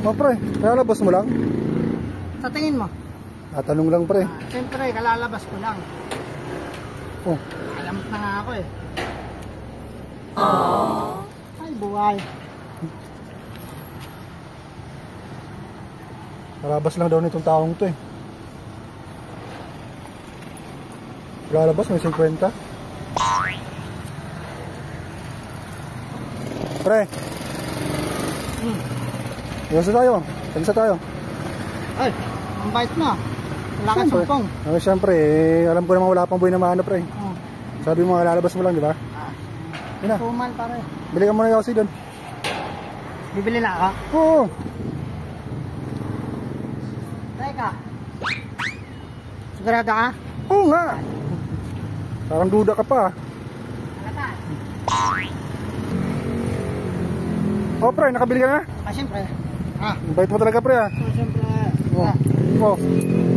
Oh, pre, kalalabas mo lang? Sa tingin mo? Tatanong lang, pre. Siyempre, kalalabas ko lang. Oh. Alamot na nga ako eh. Ay, buhay. Lalabas lang daw nitong taong to eh. Lalabas, may 50. Pre. Isa tayo. Isa tayo. Ay, ang bait mo. Wala kang sumpong. Ay, siyempre, alam ko naman wala pang buhay na maano, pre. Sabi mo, lalabas mo lang, di ba? Yun na. Tumal, pare. Bili ka muna yung Yossi doon. Bibili na ako? Oo. Teka. Sigurado ka? Oo nga. Parang duda ka pa. Halata. Oh, pre, nakabili ka na? Ah, siyempre. Bait mo talaga, pre, ah. Siyempre. Oh.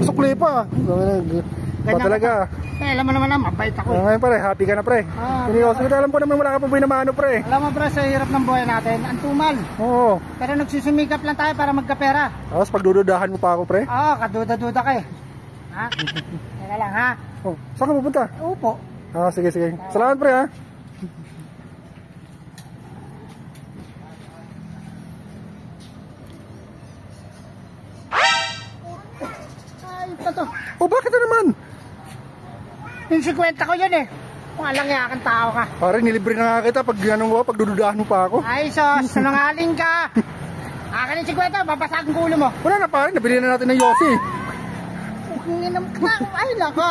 Sukli pa. Pa talaga. Eh, alam mo naman na, mabait ako. Ngayon, pre, happy ka na, pre. Yossi, alam ko naman wala ka pang buhay na maano, pre. Alam mo, pre, sa hirap ng buhay natin, ang tumal. Oo. Pero nagsisimikap lang tayo para magkapera. Tapos pagdududahan mo pa ako, pre? Oo, kaduda-duda ka eh. Ha? Teka lang, ha? Oh, saan ka pupunta? Upo. Sige, sige. Salamat, pre, ha? Ay, ito to. Oh, bakit na naman? Yung 50 ko yun eh. Kung alang yakang tao ka. Pare, nilibre na nga kita pag ginanong ko, pag dududahan mo pa ako. Ay, sos, sinungaling ka. Akin yung 50, babasag ang ulo mo. Wala na, pare, nabili na natin ng Yossi. Ay, nako.